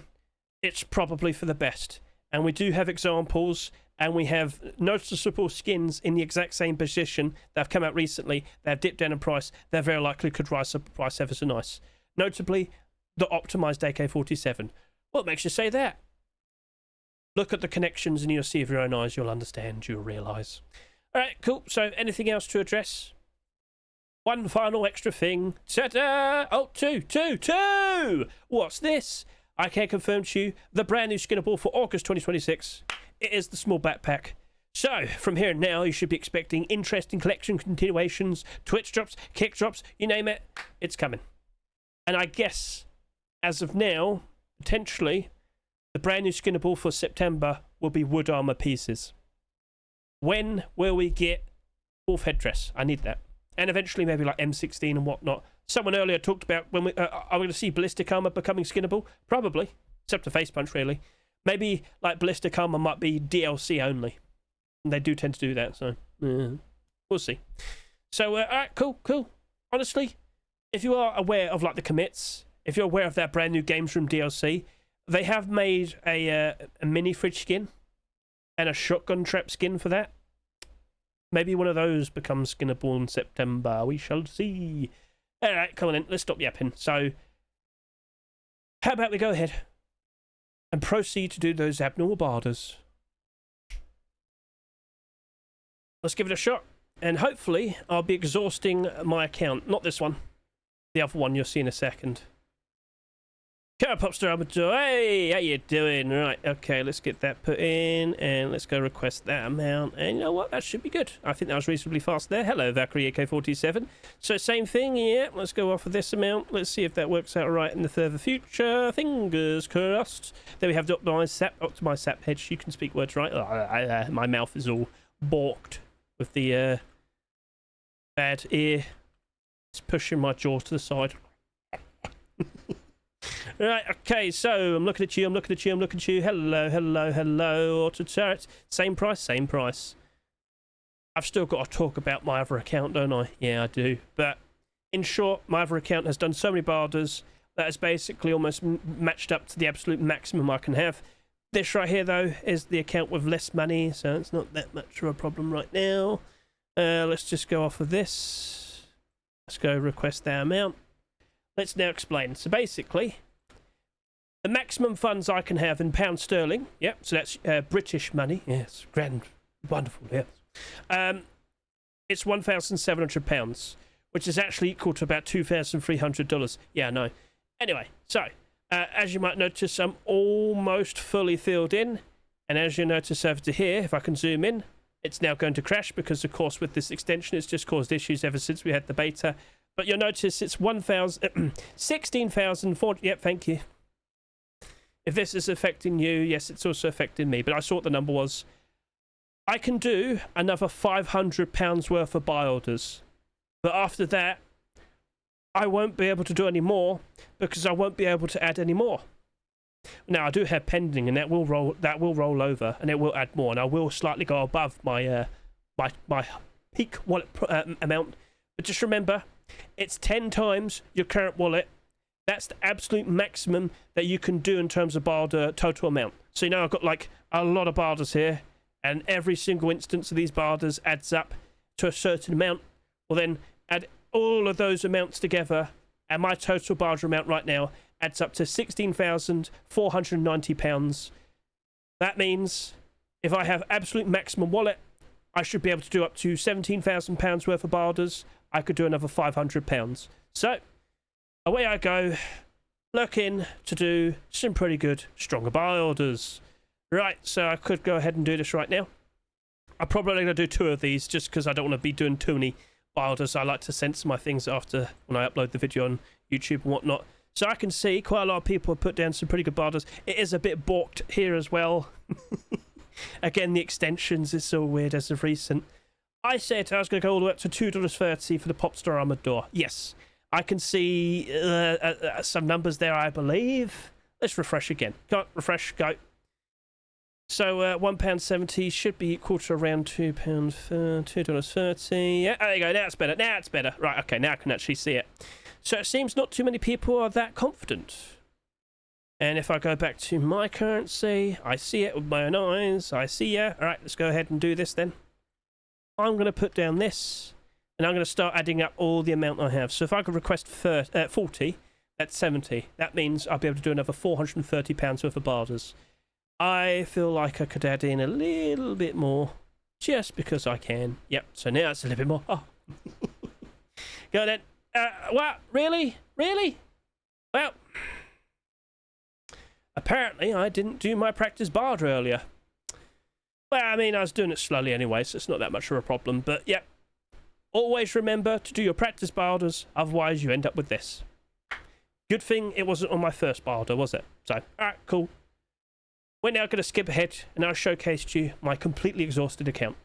It's probably for the best. And we do have examples, and we have noticeable skins in the exact same position that have come out recently. They have dipped down in price. They very likely could rise up in price ever so nice. Notably, the optimized AK47. What makes you say that? Look at the connections and you'll see with your own eyes. You'll understand. You'll realise. Alright, cool. So, anything else to address? One final extra thing. Ta-da! Oh, two! What's this? I can confirm to you the brand new SKINNABLE for August 2026. It is the small backpack. So, from here and now, you should be expecting interesting collection continuations, Twitch drops, kick drops, you name it. It's coming. And I guess, as of now, potentially, the brand new SKINNABLE for September will be wood armor pieces. When will we get wolf headdress? I need that. And eventually maybe like M16 and whatnot. Someone earlier talked about when are we going to see ballistic armor becoming SKINNABLE? Probably. Except a face punch, really. Maybe like ballistic armor might be DLC only. And they do tend to do that, so we'll see. So, alright, cool. Honestly, if you are aware of like the commits, if you're aware of that brand new Games Room DLC, they have made a mini fridge skin and a shotgun trap skin for that. Maybe one of those becomes SKINNABLE in September. We shall see. Alright, come on then. Let's stop yapping. So, how about we go ahead and proceed to do those abnormal barders. Let's give it a shot. And hopefully, I'll be exhausting my account. Not this one. The other one you'll see in a second. Come on, Popstar, hey, how you doing? Right, okay, let's get that put in, and let's go request that amount, and you know what, that should be good. I think that was reasonably fast there. Hello, Valkyrie AK47. So, same thing, yeah, let's go off of this amount. Let's see if that works out right in the further future. Fingers crossed. There we have the optimized sap hedge. You can speak words right. My mouth is all balked with the bad ear. It's pushing my jaw to the side. Right, okay, so I'm looking at you. Hello, auto turret. Same price. I've still got to talk about my other account, don't I? Yeah, I do. But in short, my other account has done so many barders that is basically almost matched up to the absolute maximum I can have. This right here, though, is the account with less money, so it's not that much of a problem right now. Let's just go off of this. Let's go request that amount. Let's now explain. So basically, the maximum funds I can have in pound sterling, yep, so that's British money, yes, grand, wonderful, yes. It's £1,700, which is actually equal to about $2,300. Yeah, I know. Anyway, so, as you might notice, I'm almost fully filled in, and as you notice over to here, if I can zoom in, it's now going to crash because, of course, with this extension, it's just caused issues ever since we had the beta. But you'll notice it's 16,040. Yep, thank you. If this is affecting you, yes, it's also affecting me. But I saw what the number was. I can do another £500 worth of buy orders. But after that, I won't be able to do any more because I won't be able to add any more. Now, I do have pending, and that will roll over, and it will add more, and I will slightly go above my my peak wallet amount. But just remember, it's 10 times your current wallet. That's the absolute maximum that you can do in terms of barter total amount. So, you know, I've got like a lot of barders here, and every single instance of these barders adds up to a certain amount. Well, then add all of those amounts together, and my total barter amount right now adds up to £16,490. That means if I have absolute maximum wallet, I should be able to do up to £17,000 worth of barters. I could do another £500. So, away I go, looking to do some pretty good, stronger buy orders. Right, so I could go ahead and do this right now. I'm probably going to do 2 of these just because I don't want to be doing too many buy orders. I like to censor my things after when I upload the video on YouTube and whatnot. So I can see quite a lot of people have put down some pretty good buy orders. It is a bit balked here as well. Again, the extensions is so weird as of recent. I said I was going to go all the way up to $2.30 for the Popstar Armored Door. Yes, I can see some numbers there, I believe. Let's refresh again. Go, refresh, go. So £1.70 should be equal to around $2.30. Yeah, there you go. Now it's better. Now it's better. Right, okay, now I can actually see it. So it seems not too many people are that confident. And if I go back to my currency, I see it with my own eyes. I see ya. All right, let's go ahead and do this then. I'm going to put down this, and I'm going to start adding up all the amount I have. So if I could request 40, that's 70. That means I'll be able to do another £430 worth of barters. I feel like I could add in a little bit more, just because I can. Yep, so now it's a little bit more. Oh. Go then. What? Really? Really? Well, apparently I didn't do my practice barter earlier. Well, I mean, I was doing it slowly anyway, so it's not that much of a problem. But, yeah, always remember to do your practice barters, otherwise you end up with this. Good thing it wasn't on my first barter, was it? So, alright, cool. We're now going to skip ahead, and I'll showcase to you my completely exhausted account.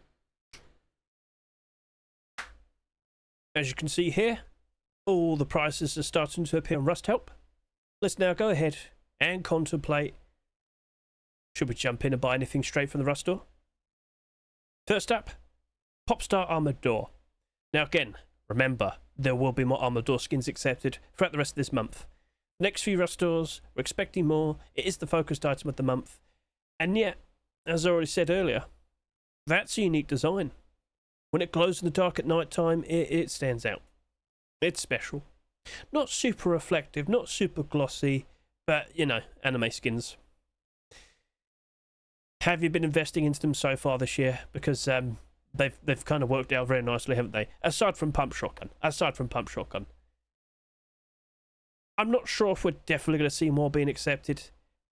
As you can see here, all the prices are starting to appear on Rust Help. Let's now go ahead and contemplate. Should we jump in and buy anything straight from the Rust store? First up, Popstar Armored Door. Now again, remember, there will be more Armored Door skins accepted throughout the rest of this month. Next few Rust stores, we're expecting more. It is the focused item of the month. And yet, as I already said earlier, that's a unique design. When it glows in the dark at night time, it stands out. It's special. Not super reflective, not super glossy, but, you know, anime skins. Have you been investing into them so far this year? Because they've kind of worked out very nicely, haven't they? Aside from Pump Shotgun. I'm not sure if we're definitely going to see more being accepted,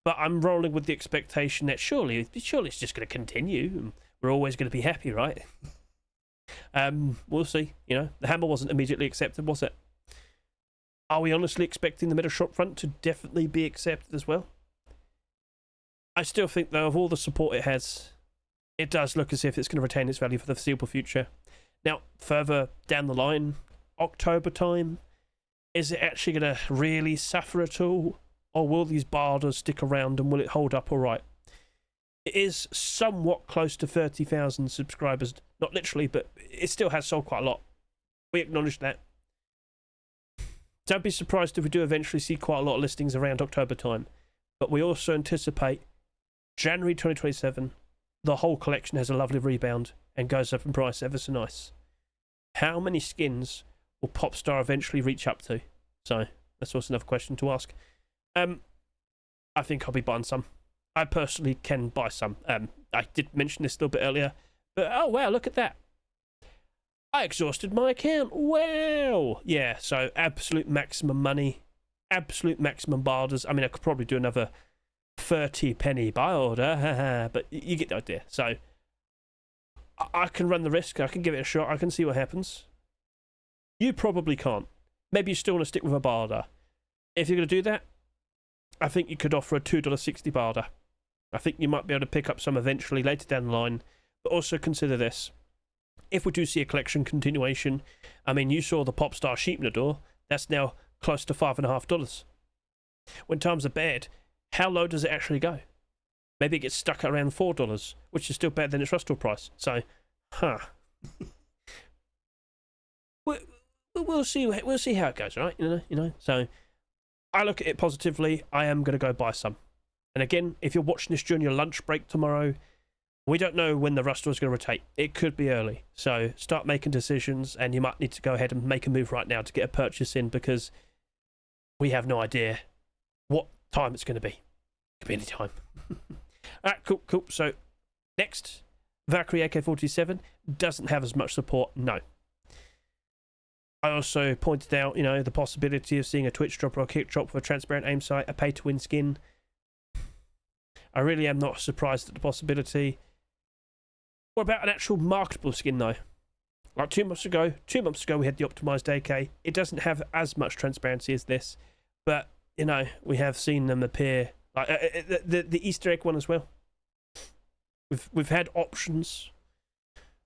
but I'm rolling with the expectation that surely it's just going to continue. And we're always going to be happy, right? We'll see. You know, the hammer wasn't immediately accepted, was it? Are we honestly expecting the middle Shopfront to definitely be accepted as well? I still think, though, of all the support it has, it does look as if it's going to retain its value for the foreseeable future. Now, further down the line, October time, is it actually going to really suffer at all? Or will these barters stick around and will it hold up all right? It is somewhat close to 30,000 subscribers. Not literally, but it still has sold quite a lot. We acknowledge that. Don't be surprised if we do eventually see quite a lot of listings around October time. But we also anticipate January 2027, the whole collection has a lovely rebound and goes up in price ever so nice. How many skins will Popstar eventually reach up to? So, that's also another question to ask. I think I'll be buying some. I personally can buy some. I did mention this a little bit earlier, but oh wow, look at that. I exhausted my account. Wow. Yeah, so absolute maximum money, absolute maximum barters. I mean, I could probably do another 30p buy order, but you get the idea. So I can run the risk. I can give it a shot. I can see what happens. You probably can't. Maybe you still want to stick with a barter. If you're going to do that, I think you could offer a $2.60 barter. I think you might be able to pick up some eventually later down the line. But also consider this. If we do see a collection continuation, I mean, you saw the Popstar sheep in the door. That's now close to $5.50. When times are bad, how low does it actually go? Maybe it gets stuck at around $4, which is still better than its Rust store price. So, we'll see. We'll see how it goes, right? You know. So, I look at it positively. I am going to go buy some. And again, if you're watching this during your lunch break tomorrow, We don't know when the Rust is going to rotate. It could be early. So start making decisions, and you might need to go ahead and make a move right now to get a purchase in, because we have no idea what time it's going to be. It could be any time. Alright, cool. So next, Valkyrie AK47 doesn't have as much support, no. I also pointed out, the possibility of seeing a Twitch drop or a kick drop for a transparent aim sight, a pay-to-win skin. I really am not surprised at the possibility. What about an actual marketable skin, though? Like 2 months ago, we had the optimized AK. It doesn't have as much transparency as this, but, we have seen them appear. Like the Easter egg one as well. We've had options.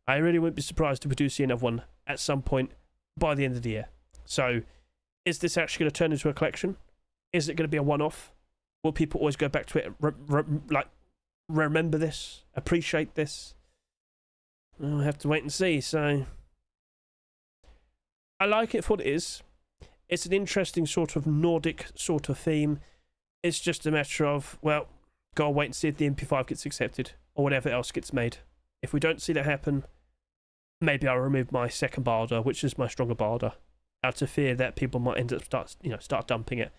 I really wouldn't be surprised if we do see another one at some point by the end of the year. So, is this actually going to turn into a collection? Is it going to be a one-off? Will people always go back to it, remember this, appreciate this? We'll have to wait and see. So, I like it for what it is. It's an interesting sort of Nordic sort of theme. It's just a matter of, well, gotta wait and see if the MP5 gets accepted or whatever else gets made. If we don't see that happen, maybe I'll remove my second barda, which is my stronger barda, out of fear that people might end up start dumping it.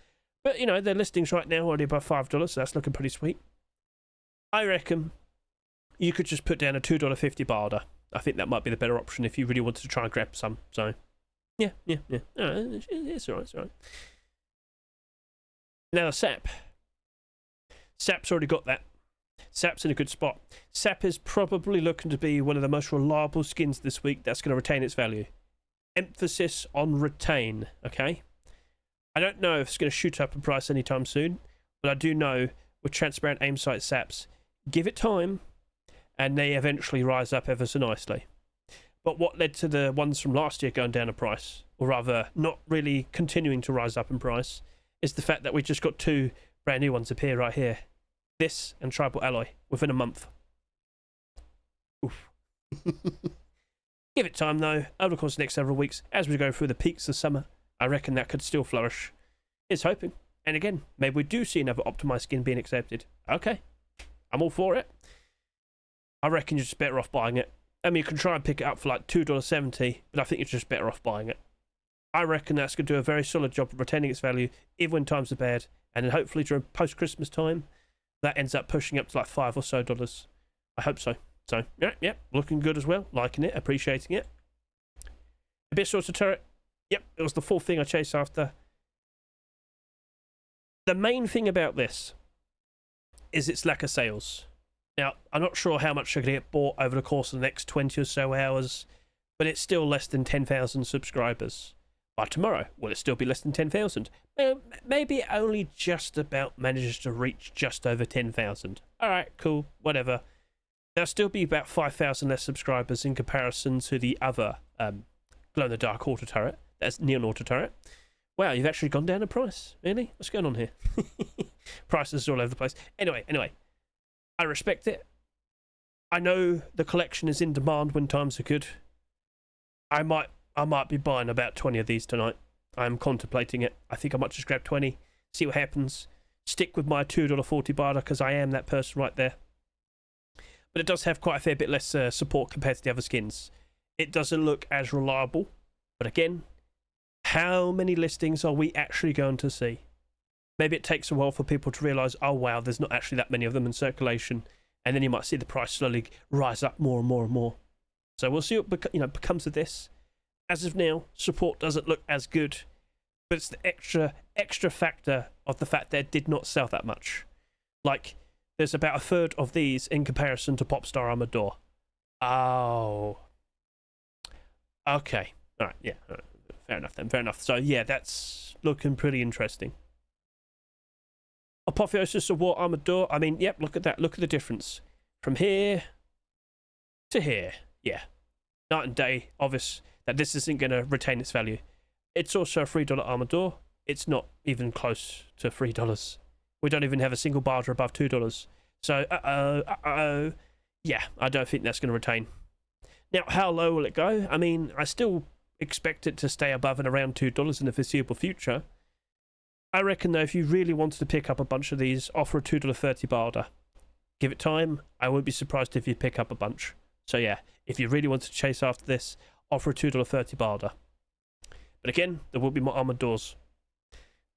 But their listings right now are already above $5, so that's looking pretty sweet. I reckon you could just put down a $2.50 barda. I think that might be the better option if you really wanted to try and grab some. So, yeah. It's alright. Now, SAP. SAP's already got that. SAP's in a good spot. SAP is probably looking to be one of the most reliable skins this week that's going to retain its value. Emphasis on retain, okay? I don't know if it's going to shoot up in price anytime soon, but I do know with transparent aim sight SAPs, give it time, and they eventually rise up ever so nicely. But what led to the ones from last year going down in price, or rather not really continuing to rise up in price, is the fact that we just got 2 brand new ones appear right here. This and Tribal Alloy within a month. Oof. Give it time though. Over the course of the next several weeks, as we go through the peaks of summer, I reckon that could still flourish. It's hoping. And again, maybe we do see another optimized skin being accepted. Okay. I'm all for it. I reckon you're just better off buying it. I mean, you can try and pick it up for like $2.70, but I think you're just better off buying it. I reckon that's going to do a very solid job of retaining its value, even when times are bad. And then hopefully during post-Christmas time, that ends up pushing up to like $5 or so. I hope so. So, yeah, looking good as well. Liking it, appreciating it. Abyss turret. Yep, it was the 4th thing I chased after. The main thing about this is its lack of sales. Now, I'm not sure how much are going to get bought over the course of the next 20 or so hours, but it's still less than 10,000 subscribers. By tomorrow, will it still be less than 10,000? Maybe it only just about manages to reach just over 10,000. Alright, cool, whatever. There'll still be about 5,000 less subscribers in comparison to the other glow-in-the-dark auto turret. That's neon auto turret. Wow, you've actually gone down in price. Really? What's going on here? Prices all over the place. Anyway, I respect it. I know the collection is in demand when times are good. I might be buying about 20 of these tonight. I'm contemplating it. I think I might just grab 20, see what happens. Stick with my $2.40 barter because I am that person right there. But it does have quite a fair bit less support compared to the other skins. It doesn't look as reliable. But again, how many listings are we actually going to see? Maybe it takes a while for people to realise, oh wow, there's not actually that many of them in circulation. And then you might see the price slowly rise up more and more and more. So we'll see what becomes of this. As of now, support doesn't look as good, but it's the extra factor of the fact that it did not sell that much. Like, there's about 1/3 of these in comparison to Popstar Armored Door. Oh. Okay. Alright, yeah. All right. Fair enough then, fair enough. So yeah, that's looking pretty interesting. Apotheosis of War Armored Door. I mean, yep, look at that. Look at the difference. From here to here. Yeah. Night and day, obvious that this isn't going to retain its value. It's also a $3 armored door. It's not even close to $3. We don't even have a single barter above $2. So, yeah, I don't think that's going to retain. Now, how low will it go? I mean, I still expect it to stay above and around $2 in the foreseeable future. I reckon, though, if you really wanted to pick up a bunch of these, offer a $2.30 barter. Give it time. I wouldn't be surprised if you pick up a bunch. So yeah, if you really want to chase after this, offer a $2.30 barter. But again, there will be more armored doors.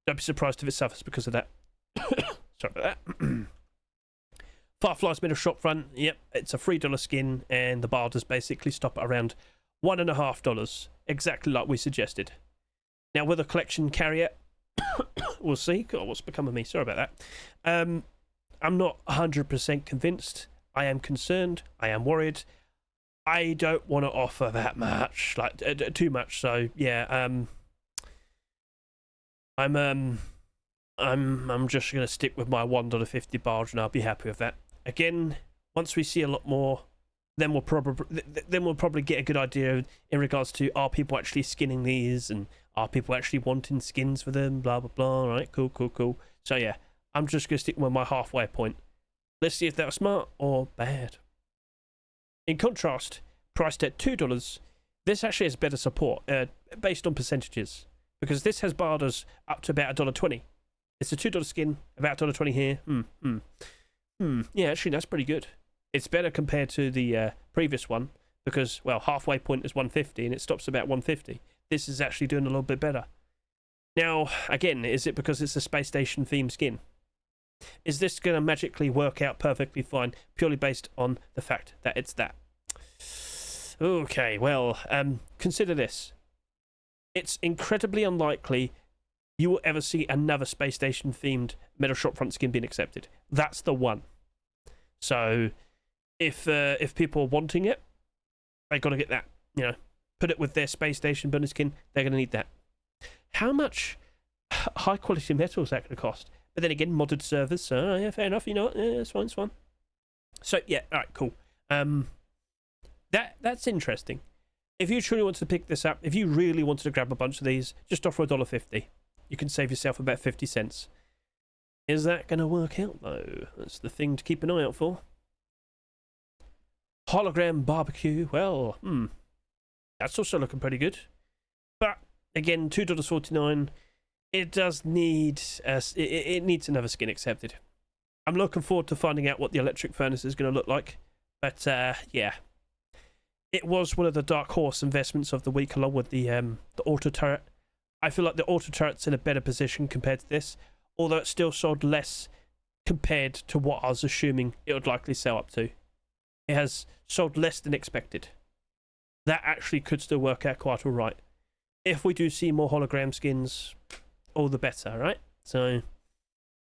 Don't be surprised if it suffers because of that. Sorry about that. Fireflies made of Shopfront. Yep, it's a $3 skin, and the barters basically stop at around $1.50, exactly like we suggested. Now, will the collection carry it? We'll see. God, what's become of me? Sorry about that. I'm not 100% convinced. I am concerned. I am worried. I don't want to offer that much, like too much. So yeah, I'm just gonna stick with my $1.50 barge, and I'll be happy with that. Again, once we see a lot more, then we'll probably get a good idea in regards to, are people actually skinning these, and are people actually wanting skins for them, blah blah blah. All right, cool. So yeah, I'm just gonna stick with my halfway point. Let's see if that was smart or bad. In contrast, priced at $2, this actually has better support based on percentages, because this has barters up to about $1.20. It's a $2 skin, about $1.20 here. Yeah, actually, that's pretty good. It's better compared to the previous one, because, well, halfway point is $1.50 and it stops about $1.50. This is actually doing a little bit better. Now, again, is it because it's a space station themed skin? Is this going to magically work out perfectly fine, purely based on the fact that it's that? Okay, well, consider this. It's incredibly unlikely you will ever see another space station themed metal Shopfront skin being accepted. That's the one. So if people are wanting it, they got to get that. You know, put it with their space station bonus skin. They're going to need that. How much high quality metal is that going to cost? But then again, modded servers. So yeah, fair enough. You know, yeah, it's fine. It's fine. So yeah, all right, cool. That's interesting. If you truly wanted to pick this up, if you really wanted to grab a bunch of these, just offer $1.50. You can save yourself about 50 cents. Is that going to work out, though? That's the thing to keep an eye out for. Hologram BBQ. Well, that's also looking pretty good. But, again, $2.49. It does need... it needs another skin accepted. I'm looking forward to finding out what the electric furnace is going to look like. But, yeah. It was one of the dark horse investments of the week, along with the auto turret. I feel like the auto turret's in a better position compared to this, although it still sold less compared to what I was assuming it would likely sell up to. It has sold less than expected. That actually could still work out quite alright. If we do see more hologram skins, all the better, right? So,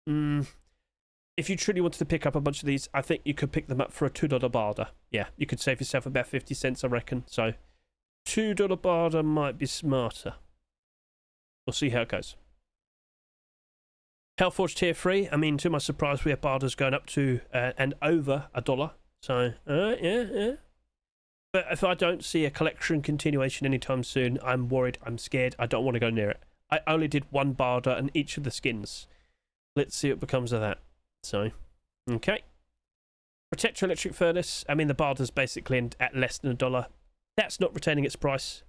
if you truly wanted to pick up a bunch of these, I think you could pick them up for a $2 barter. Yeah, you could save yourself about 50 cents, I reckon. So, $2 barter might be smarter. We'll see how it goes. Hellforged Tier 3. I mean, to my surprise, we have barters going up to and over $1. So, yeah. But if I don't see a collection continuation anytime soon, I'm worried, I'm scared, I don't want to go near it. I only did one barter and each of the skins. Let's see what becomes of that. So, okay. Protector Electric Furnace. I mean, the barter's basically at less than $1. That's not retaining its price.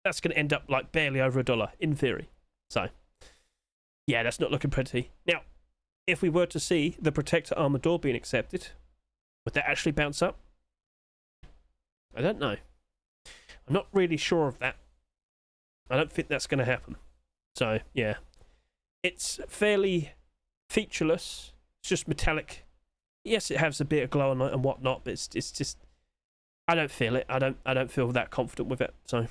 That's going to end up like barely over $1, in theory. So, yeah, that's not looking pretty. Now, if we were to see the Protector Armor Door being accepted, would that actually bounce up? I don't know. I'm not really sure of that. I don't think that's going to happen. So, yeah. It's fairly featureless. It's just metallic. Yes, it has a bit of glow on it and whatnot, but it's just... I don't feel it. I don't feel that confident with it. So,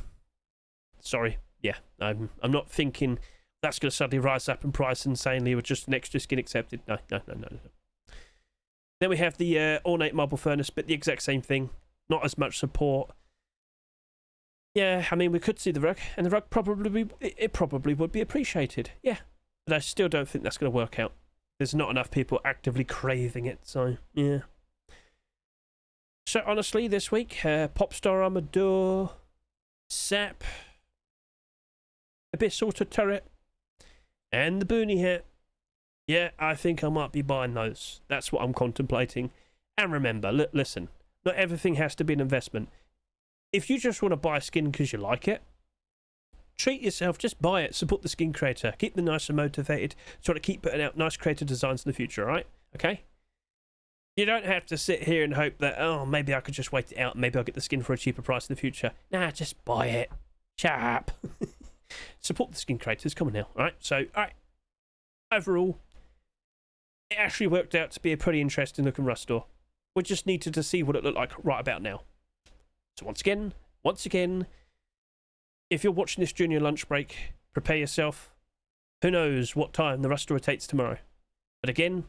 sorry. Yeah, I'm not thinking that's going to suddenly rise up in price insanely with just an extra skin accepted. No. Then we have the Ornate Marble Furnace, but the exact same thing. Not as much support. Yeah, I mean, we could see the rug, and the rug probably would be appreciated. Yeah, but I still don't think that's going to work out. There's not enough people actively craving it, so yeah. So honestly, this week, Popstar Armored Door, Sap, Abyss Auto Turret, and the Boonie Hat. Yeah, I think I might be buying those. That's what I'm contemplating. And remember, listen, not everything has to be an investment. If you just want to buy a skin because you like it, treat yourself, just buy it, support the skin creator, keep them nice and motivated, sort of keep putting out nice creative designs in the future, alright? Okay? You don't have to sit here and hope that, oh, maybe I could just wait it out and maybe I'll get the skin for a cheaper price in the future. Nah, just buy it. Shut up. Support the skin creators. Come on now. Alright, so, alright. Overall, it actually worked out to be a pretty interesting looking rust door. We just needed to see what it looked like right about now. So once again, if you're watching this during your lunch break, prepare yourself. Who knows what time the rust rotates tomorrow. But again,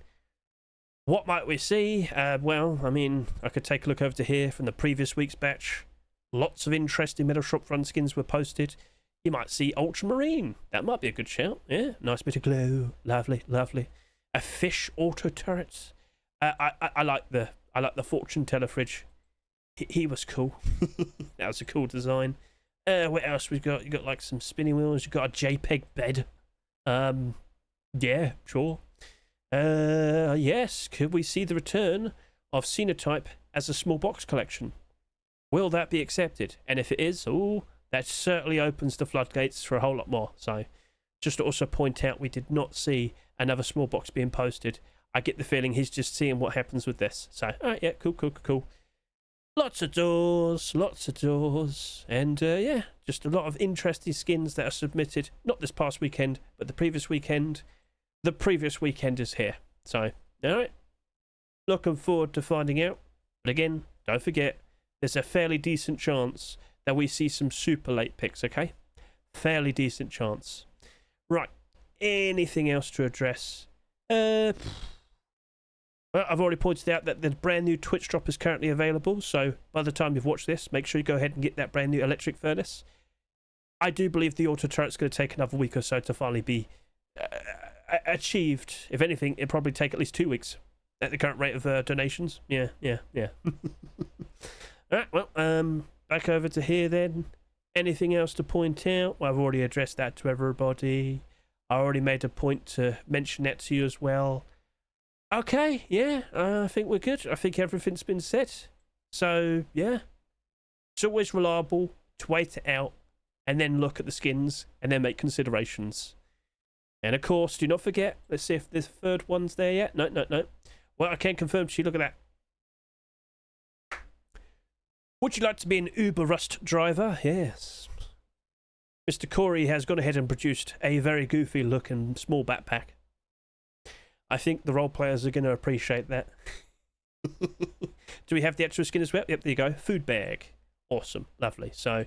what might we see? Well, I mean, I could take a look over to here from the previous week's batch. Lots of interesting Metal Shopfront skins were posted. You might see Ultramarine. That might be a good shout. Yeah, nice bit of glow. Lovely, lovely. A fish auto turret. I like the fortune teller fridge. He was cool. That was a cool design. What else we got? You got like some spinning wheels. You got a JPEG bed. Yeah, sure. Yes. Could we see the return of Xenotype as a small box collection? Will that be accepted? And if it is, oh, that certainly opens the floodgates for a whole lot more. So, just to also point out, we did not see another small box being posted. I get the feeling he's just seeing what happens with this. So, alright, yeah, cool. Lots of doors, and yeah, just a lot of interesting skins that are submitted. Not this past weekend, but the previous weekend. The previous weekend is here. So, alright. Looking forward to finding out. But again, don't forget, there's a fairly decent chance that we see some super late picks, okay? Fairly decent chance. Right. Anything else to address? Well, I've already pointed out that the brand new Twitch drop is currently available, so by the time you've watched this, make sure you go ahead and get that brand new electric furnace. I do believe the auto turret's going to take another week or so to finally be achieved. If anything, it'll probably take at least 2 weeks at the current rate of donations. Yeah. Alright, well, back over to here then. Anything else to point out? Well, I've already addressed that to everybody. I already made a point to mention that to you as well. Okay, yeah, I think we're good. I think everything's been said. So, yeah. It's always reliable to wait it out and then look at the skins and then make considerations. And of course, do not forget, let's see if the third one's there yet. No. Well, I can confirm to you, look at that. Would you like to be an Uber Rust driver? Yes. Mr. Corey has gone ahead and produced a very goofy looking small backpack. I think the role players are going to appreciate that. Do we have the actual skin as well? Yep, there you go. Food bag. Awesome. Lovely. So,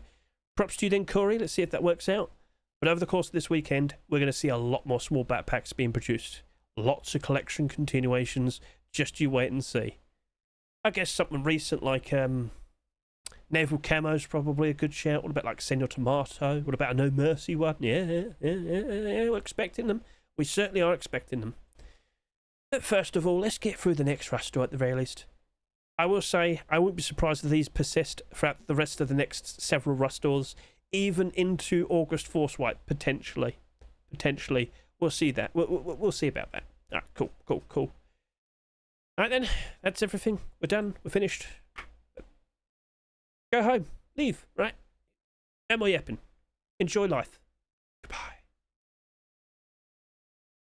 props to you then, Corey. Let's see if that works out. But over the course of this weekend, we're going to see a lot more small backpacks being produced. Lots of collection continuations. Just you wait and see. I guess something recent like Naval Camo's probably a good shout. What about like Senor Tomato? What about a No Mercy one? Yeah, we're expecting them. We certainly are expecting them. But first of all, let's get through the next rust door at the very least. I will say, I wouldn't be surprised if these persist throughout the rest of the next several rust doors, even into August Force Wipe, potentially. We'll see that. We'll see about that. Alright, cool. Alright then, that's everything. We're done. We're finished. Go home. Leave, right? No more yapping. Enjoy life.